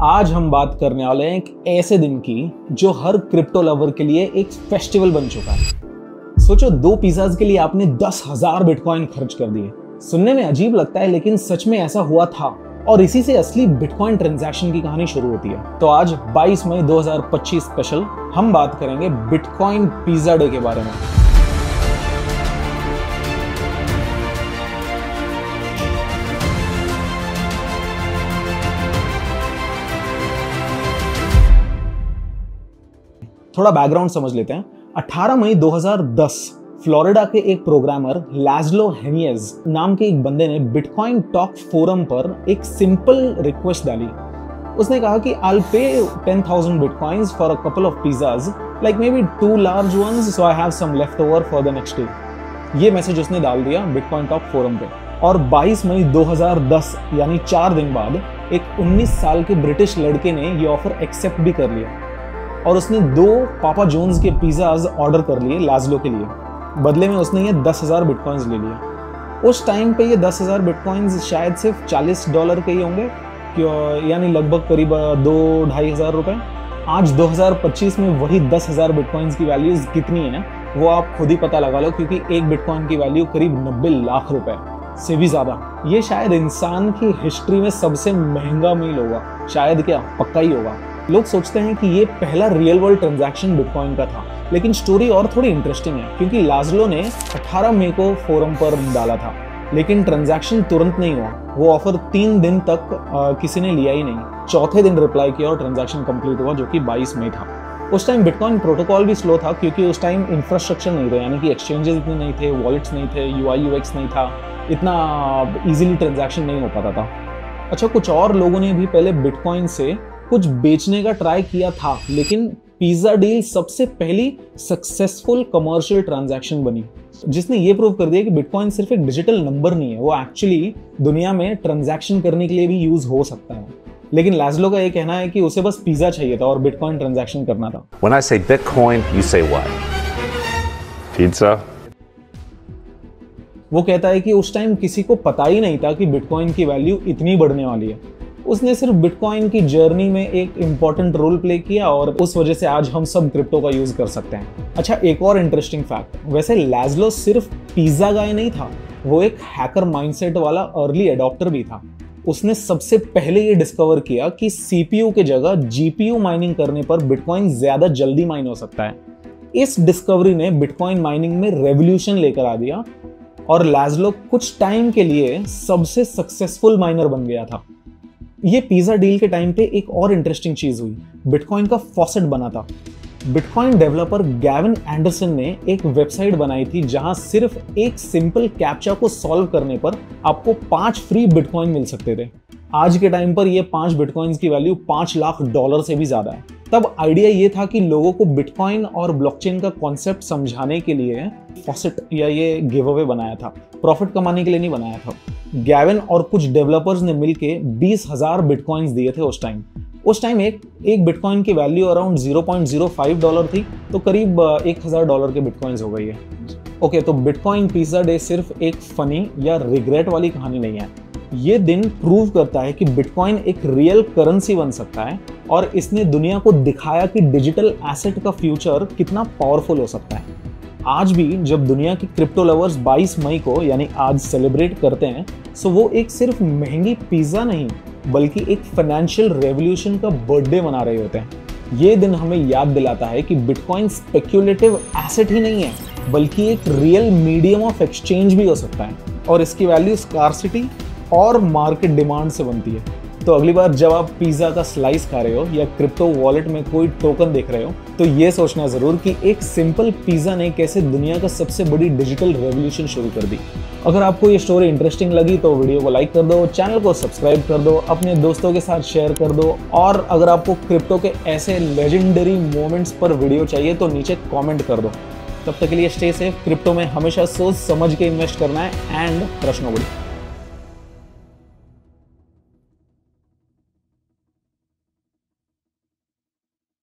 आज हम बात करने वाले हैं एक ऐसे दिन की जो हर क्रिप्टो लवर के लिए एक फेस्टिवल बन चुका है। सोचो 2 पिज्जाज के लिए आपने 10,000 बिटकॉइन खर्च कर दिए। सुनने में अजीब लगता है लेकिन सच में ऐसा हुआ था और इसी से असली बिटकॉइन ट्रांजैक्शन की कहानी शुरू होती है। तो आज 22 मई 2025 स्पेशल हम बात करेंगे बिटकॉइन पिज्जा डे के बारे में। थोड़ा बैकग्राउंड समझ लेते हैं। 18 मई 2010 फ्लोरिडा के एक प्रोग्रामर लाज़लो हेनियज नाम के एक बंदे ने बिटकॉइन टॉक फोरम पर एक सिंपल रिक्वेस्ट डाली। उसने कहा कि I'll pay 10,000 bitcoins for a couple of pizzas, like maybe 2 large ones, so I have some left over for the next day। ये मैसेज उसने डाल दिया बिटकॉइन टॉक फोरम पे और 22 मई 2010 यानी 4 दिन बाद एक 19 साल के ब्रिटिश लड़के ने ये ऑफर एक्सेप्ट भी कर लिया और उसने 2 पापा जोन्स के पिज्जाज ऑर्डर कर लिए लाज़लो के लिए। बदले में उसने ये 10,000 बिटकॉइंस ले लिए। उस टाइम पे ये 10,000 बिटकॉइंस शायद सिर्फ $40 के ही होंगे, यानी लगभग करीब 2-2.5 हज़ार रुपए। आज 2025 में वही 10,000 बिटकॉइंस की वैल्यूज कितनी है वो आप खुद ही पता लगा लो, क्योंकि एक बिटकॉइन की वैल्यू करीब 90 लाख रुपए से भी ज्यादा। ये शायद इंसान की हिस्ट्री में सबसे महंगा मील होगा, शायद क्या पक्का ही होगा। लोग सोचते हैं कि ये पहला रियल वर्ल्ड ट्रांजैक्शन बिटकॉइन का था, लेकिन स्टोरी और थोड़ी इंटरेस्टिंग है क्योंकि लाज़लो ने 18 मई को फोरम पर डाला था, लेकिन ट्रांजैक्शन तुरंत नहीं हुआ। वो ऑफर 3 दिन तक किसी ने लिया ही नहीं। चौथे दिन रिप्लाई किया और ट्रांजैक्शन कंप्लीट हुआ, जो कि 22 मई था। उस टाइम बिटकॉइन प्रोटोकॉल भी स्लो था क्योंकि उस टाइम इंफ्रास्ट्रक्चर नहीं था, यानी कि एक्सचेंजेस इतने नहीं थे, वॉलेट्स नहीं थे, UI UX नहीं था, इतना इजीली ट्रांजैक्शन नहीं हो पाता था। अच्छा, कुछ और लोगों ने भी पहले बिटकॉइन से कुछ बेचने का ट्राई किया था, लेकिन पिज्जा डील सबसे पहली सक्सेसफुल कमर्शियल ट्रांजैक्शन बनी, जिसने ये प्रूव कर दिया कि बिटकॉइन सिर्फ एक डिजिटल नंबर नहीं है, वो एक्चुअली दुनिया में ट्रांजैक्शन करने के लिए भी यूज हो सकता है। लेकिन लाज़लो का ये कहना है कि उसे बस पिज्जा चाहिए था और बिटकॉइन ट्रांजैक्शन करना था। When I say Bitcoin, you say what? Pizza? वो कहता है कि उस टाइम किसी को पता ही नहीं था कि बिटकॉइन की वैल्यू इतनी बढ़ने वाली है। उसने सिर्फ बिटकॉइन की जर्नी में एक इंपॉर्टेंट रोल प्ले किया और उस वजह से आज हम सब क्रिप्टो का यूज कर सकते हैं। अच्छा, एक और इंटरेस्टिंग फैक्ट, वैसे लाज़लो सिर्फ पिज्जा गाय नहीं था, वो एक हैकर माइंडसेट वाला अर्ली एडॉप्टर भी था। उसने सबसे पहले ये डिस्कवर किया कि CPU के जगह GPU माइनिंग करने पर बिटकॉइन ज्यादा जल्दी माइन हो सकता है। इस डिस्कवरी ने बिटकॉइन माइनिंग में रेवोल्यूशन लेकर आ दिया और लाज़लो कुछ टाइम के लिए सबसे सक्सेसफुल माइनर बन गया था। ये पिज्जा डील के टाइम पे एक और इंटरेस्टिंग चीज हुई, बिटकॉइन का फॉसेट बना था। बिटकॉइन डेवलपर गैविन एंडरसन ने एक वेबसाइट बनाई थी जहां सिर्फ एक सिंपल कैप्चा को सॉल्व करने पर आपको 5 फ्री बिटकॉइन मिल सकते थे। आज के टाइम पर ये 5 बिटकॉइंस की वैल्यू $5 लाख से भी ज्यादा है। तब आइडिया ये था कि लोगों को बिटकॉइन और ब्लॉकचेन का कॉन्सेप्ट समझाने के लिए फॉसेट या ये गिव अवे बनाया था, प्रॉफिट कमाने के लिए नहीं बनाया था। गैविन और कुछ डेवलपर्स ने मिलके 20,000 बिटकॉइंस दिए थे उस टाइम। एक बिटकॉइन की वैल्यू अराउंड $0.05 थी, तो करीब $1,000 के बिटकॉइंस हो गई है। ओके, तो बिटकॉइन पिज्जा डे सिर्फ एक फनी या रिग्रेट वाली कहानी नहीं है। ये दिन प्रूव करता है कि बिटकॉइन एक रियल करेंसी बन सकता है और इसने दुनिया को दिखाया कि डिजिटल एसेट का फ्यूचर कितना पावरफुल हो सकता है। आज भी जब दुनिया के क्रिप्टो लवर्स 22 मई को यानी आज सेलिब्रेट करते हैं, सो वो एक सिर्फ महंगी पिज्जा नहीं बल्कि एक फाइनेंशियल रेवोल्यूशन का बर्थडे मना रहे होते हैं। ये दिन हमें याद दिलाता है कि बिटकॉइन स्पेक्युलेटिव एसेट ही नहीं है बल्कि एक रियल मीडियम ऑफ एक्सचेंज भी हो सकता है और इसकी वैल्यू स्कार्सिटी और मार्केट डिमांड से बनती है। तो अगली बार जब आप पिज्जा का स्लाइस खा रहे हो या क्रिप्टो वॉलेट में कोई टोकन देख रहे हो, तो ये सोचना जरूर कि एक सिंपल पिज्जा ने कैसे दुनिया का सबसे बड़ी डिजिटल रेवोल्यूशन शुरू कर दी। अगर आपको ये स्टोरी इंटरेस्टिंग लगी तो वीडियो को लाइक कर दो, चैनल को सब्सक्राइब कर दो, अपने दोस्तों के साथ शेयर कर दो और अगर आपको क्रिप्टो के ऐसे लेजेंडरी मोमेंट्स पर वीडियो चाहिए तो नीचे कॉमेंट कर दो। तब तक के लिए स्टे सेफ। क्रिप्टो में हमेशा सोच समझ के इन्वेस्ट करना है एंड ट्रस्ट नोबडी।